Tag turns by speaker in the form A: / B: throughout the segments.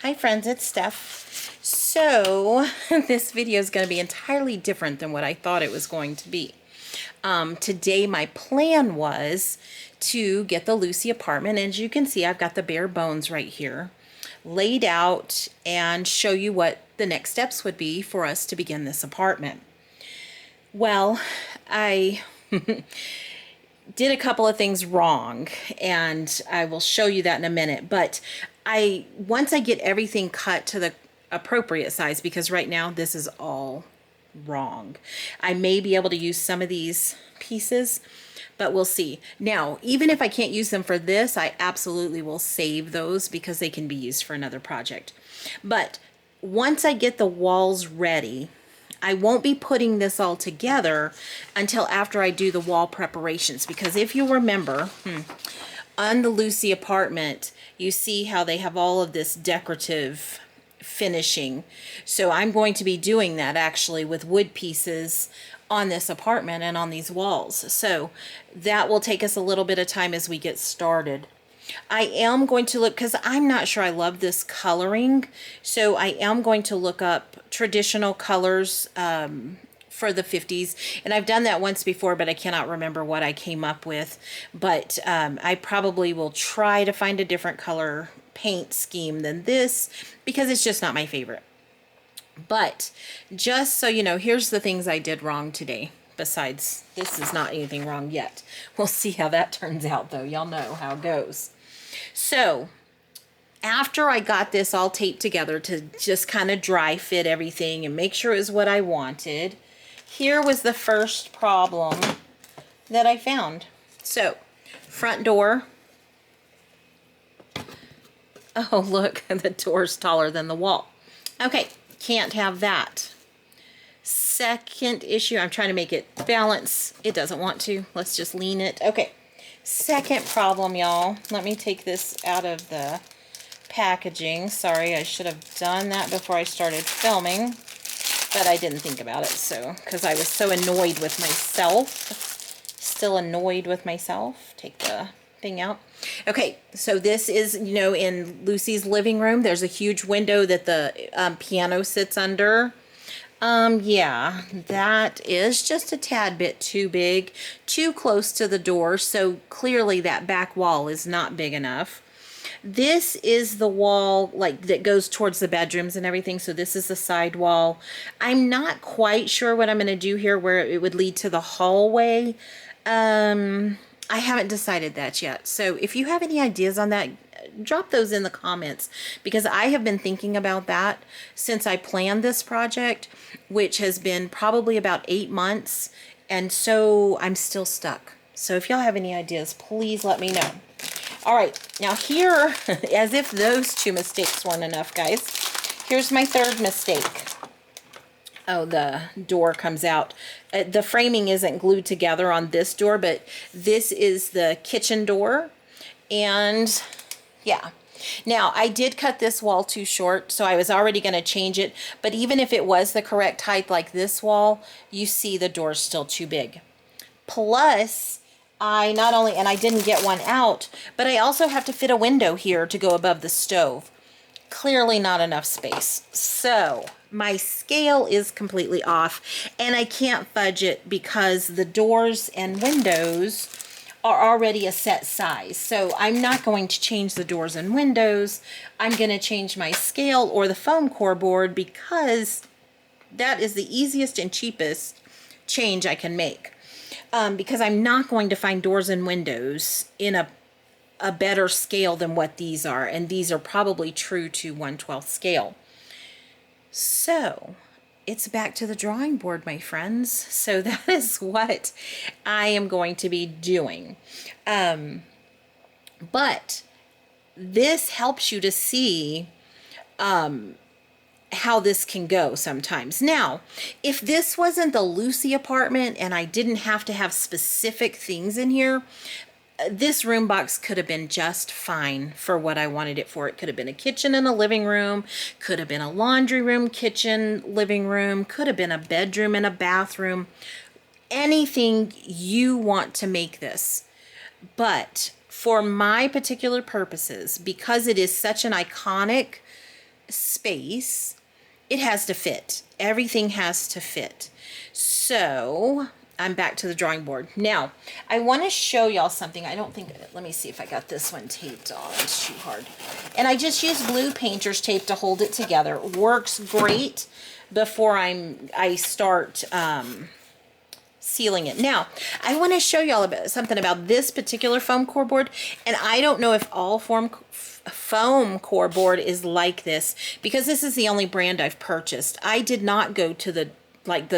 A: Hi friends, it's Steph. So this video is going to be entirely different than what I thought it was going to be. Today my plan was to get the Lucy apartment. As you can see, I've got the bare bones right here laid out and show you what the next steps would be for us to begin this apartment. Well, I did a couple of things wrong, and I will show you that in a minute. But once I get everything cut to the appropriate size, because right now this is all wrong, I may be able to use some of these pieces, but we'll see. Now, even if I can't use them for this, I absolutely will save those because they can be used for another project. But once I get the walls ready, I won't be putting this all together until after I do the wall preparations, because if you remember, on the Lucy apartment, you see how they have all of this decorative finishing. So I'm going to be doing that actually with wood pieces on this apartment and on these walls. So that will take us a little bit of time as we get started. I am going to look, because I'm not sure I love this coloring, so I am going to look up traditional colors for the 50s, and I've done that once before, but I cannot remember what I came up with. But I probably will try to find a different color paint scheme than this, because it's just not my favorite. But just so you know, here's the things I did wrong today. Besides, this is not anything wrong yet. We'll see how that turns out, though. Y'all know how it goes. So after I got this all taped together to just kind of dry fit everything and make sure it was what I wanted, here was the first problem that I found. So, front door. Oh, look, the door's taller than the wall. Okay, can't have that. Second issue, I'm trying to make it balance. It doesn't want to. Let's just lean it. Okay, second problem, y'all. Let me take this out of the packaging. Sorry, I should have done that before I started filming, but I didn't think about it, so, because I was so annoyed with myself. Still annoyed with myself. Take the thing out. Okay, so this is, you know, in Lucy's living room, there's a huge window that the piano sits under. Yeah, that is just a tad bit too big, too close to the door, so clearly that back wall is not big enough. This is the wall, like, that goes towards the bedrooms and everything, so this is the side wall. I'm not quite sure what I'm going to do here, where it would lead to the hallway. I haven't decided that yet, so if you have any ideas on that, drop those in the comments, because I have been thinking about that since I planned this project, which has been probably about 8 months, and so I'm still stuck. So if y'all have any ideas, please let me know. All right, now here, as if those two mistakes weren't enough, guys, here's my third mistake. Oh, the door comes out. The framing isn't glued together on this door, but this is the kitchen door, and yeah. Now, I did cut this wall too short, so I was already going to change it. But even if it was the correct height like this wall, you see the door's still too big. Plus, I not only, and I didn't get one out, but I also have to fit a window here to go above the stove. Clearly not enough space. So my scale is completely off, and I can't fudge it because the doors and windows are already a set size. So I'm not going to change the doors and windows. I'm going to change my scale or the foam core board, because that is the easiest and cheapest change I can make. Because I'm not going to find doors and windows in a better scale than what these are. And these are probably true to 1/12 scale. So it's back to the drawing board, my friends. So that is what I am going to be doing. But this helps you to see how this can go sometimes. Now, if this wasn't the Lucy apartment and I didn't have to have specific things in here, this room box could have been just fine for what I wanted it for. It could have been a kitchen and a living room, could have been a laundry room, kitchen, living room, could have been a bedroom and a bathroom, anything you want to make this. But for my particular purposes, because it is such an iconic space, it has to fit. Everything has to fit. So I'm back to the drawing board. Now, I want to show y'all something. I don't think, let me see if I got this one taped on. It's too hard. And I just use blue painter's tape to hold it together. Works great before I start sealing it. Now, I want to show y'all something about this particular foam core board, and I don't know if all foam core board is like this, because this is the only brand I've purchased. I did not go to the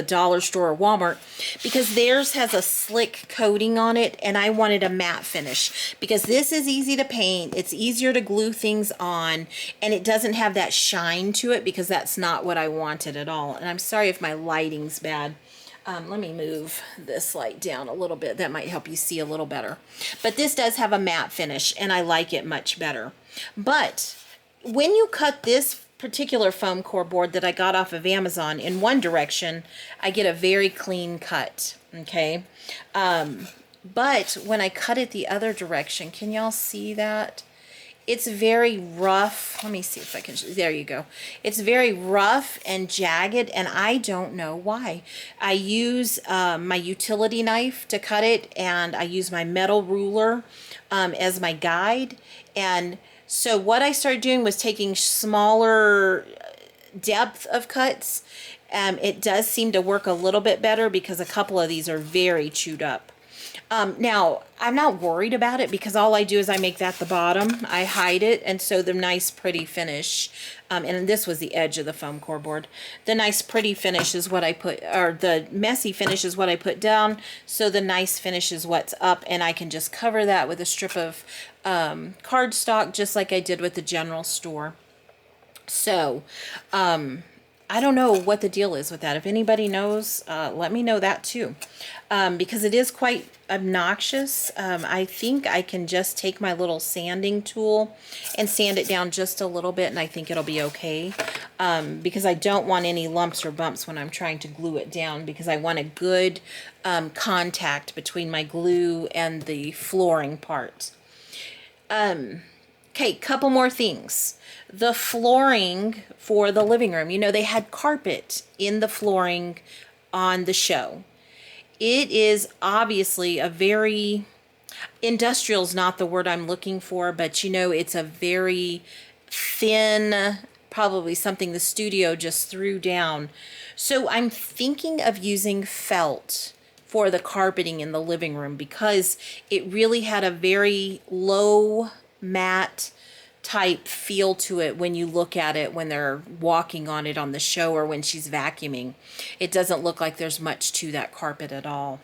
A: dollar store or Walmart, because theirs has a slick coating on it, and I wanted a matte finish because this is easy to paint, it's easier to glue things on, and it doesn't have that shine to it, because that's not what I wanted at all. And I'm sorry if my lighting's bad. Let me move this light down a little bit. That might help you see a little better. But this does have a matte finish, and I like it much better. But when you cut this particular foam core board that I got off of Amazon in one direction, I get a very clean cut, okay? But when I cut it the other direction, can y'all see that? It's very rough. Let me see if I can, there you go. It's very rough and jagged, and I don't know why. I use my utility knife to cut it, and I use my metal ruler as my guide. And so what I started doing was taking smaller depth of cuts. It does seem to work a little bit better, because a couple of these are very chewed up. Now, I'm not worried about it, because all I do is I make that the bottom. I hide it, and so the nice pretty finish, and this was the edge of the foam core board. The nice pretty finish is what I put, or the messy finish is what I put down, so the nice finish is what's up, and I can just cover that with a strip of cardstock, just like I did with the general store. So, I don't know what the deal is with that. If anybody knows, let me know that too. Because it is quite obnoxious. I think I can just take my little sanding tool and sand it down just a little bit, and I think it'll be okay. Because I don't want any lumps or bumps when I'm trying to glue it down, because I want a good contact between my glue and the flooring part. Okay, couple more things. The flooring for the living room. You know, they had carpet in the flooring on the show. It is obviously a very, industrial is not the word I'm looking for, but you know, it's a very thin, probably something the studio just threw down. So I'm thinking of using felt for the carpeting in the living room, because it really had a very low matte type feel to it when you look at it when they're walking on it on the show, or when she's vacuuming. It doesn't look like there's much to that carpet at all.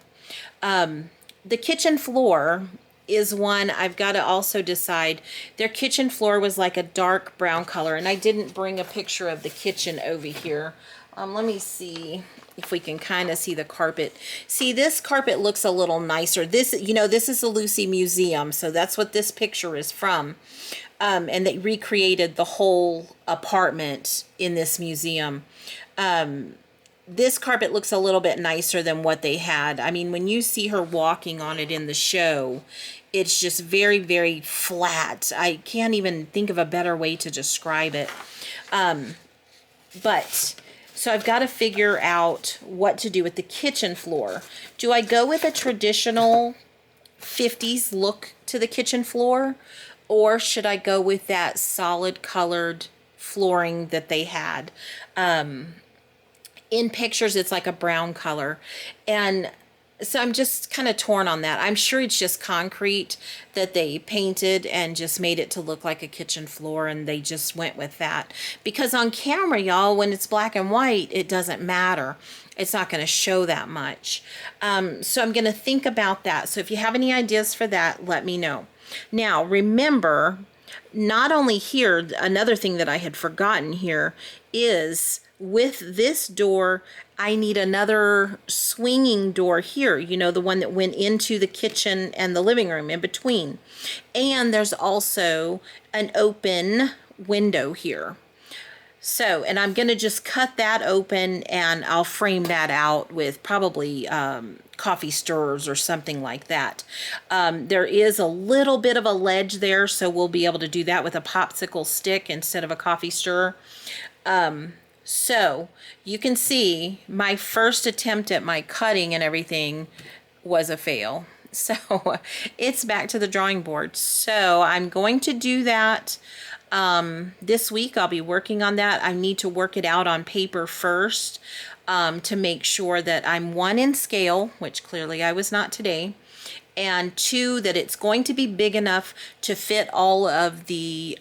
A: The kitchen floor is one I've got to also decide. Their kitchen floor was like a dark brown color, and I didn't bring a picture of the kitchen over here. Let me see if we can kind of see the carpet. See, this carpet looks a little nicer. This, you know, this is the Lucy Museum, so that's what this picture is from. And they recreated the whole apartment in this museum. This carpet looks a little bit nicer than what they had. I mean, when you see her walking on it in the show, it's just very, very flat. I can't even think of a better way to describe it. So I've got to figure out what to do with the kitchen floor. Do I go with a traditional 50s look to the kitchen floor? Or should I go with that solid colored flooring that they had? In pictures, it's like a brown color. And so I'm just kind of torn on that. I'm sure it's just concrete that they painted and just made it to look like a kitchen floor, and they just went with that. Because on camera, y'all, when it's black and white, it doesn't matter. It's not going to show that much. So I'm going to think about that. So if you have any ideas for that, let me know. Now, remember, not only here, another thing that I had forgotten here is with this door, I need another swinging door here, you know, the one that went into the kitchen and the living room in between. And there's also an open window here. So, and I'm going to just cut that open and I'll frame that out with probably coffee stirrers or something like that. There is a little bit of a ledge there, so we'll be able to do that with a popsicle stick instead of a coffee stirrer. So you can see my first attempt at my cutting and everything was a fail. So it's back to the drawing board. So I'm going to do that this week. I'll be working on that. I need to work it out on paper first to make sure that I'm one in scale, which clearly I was not today, and two, that it's going to be big enough to fit all of the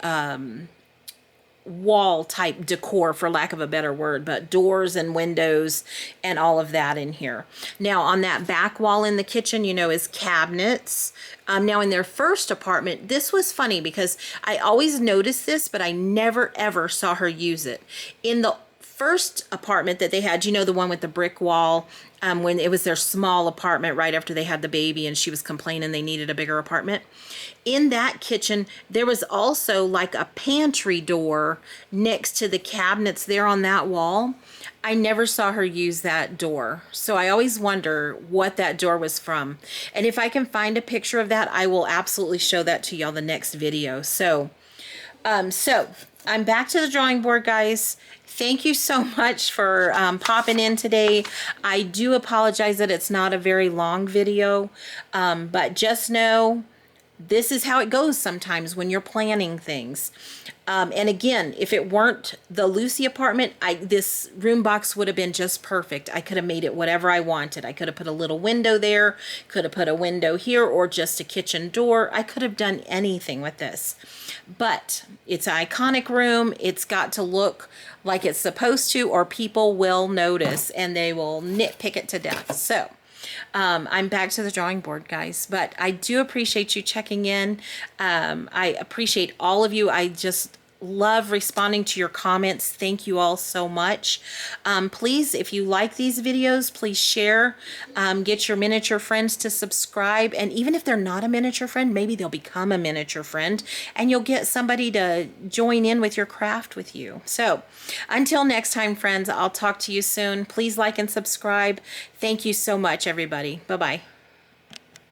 A: wall type decor, for lack of a better word, but doors and windows and all of that in here. Now on that back wall in the kitchen, you know, is cabinets. Now in their first apartment, this was funny because I always noticed this, but I never ever saw her use it. In the first apartment that they had, you know, the one with the brick wall, when it was their small apartment right after they had the baby and she was complaining they needed a bigger apartment. In that kitchen, there was also like a pantry door next to the cabinets there on that wall. I never saw her use that door. So I always wonder what that door was from. And if I can find a picture of that, I will absolutely show that to y'all the next video. So I'm back to the drawing board, guys. Thank you so much for popping in today. I do apologize that it's not a very long video, but just know this is how it goes sometimes when you're planning things. And again, if it weren't the Lucy apartment, this room box would have been just perfect. I could have made it whatever I wanted. I could have put a little window there, could have put a window here, or just a kitchen door. I could have done anything with this. But it's an iconic room. It's got to look like it's supposed to, or people will notice and they will nitpick it to death. So I'm back to the drawing board, guys, but I do appreciate you checking in. I appreciate all of you. I just love responding to your comments. Thank you all so much. Please, if you like these videos, please share, get your miniature friends to subscribe. And even if they're not a miniature friend, maybe they'll become a miniature friend and you'll get somebody to join in with your craft with you. So until next time, friends, I'll talk to you soon. Please like and subscribe. Thank you so much, everybody. Bye-bye.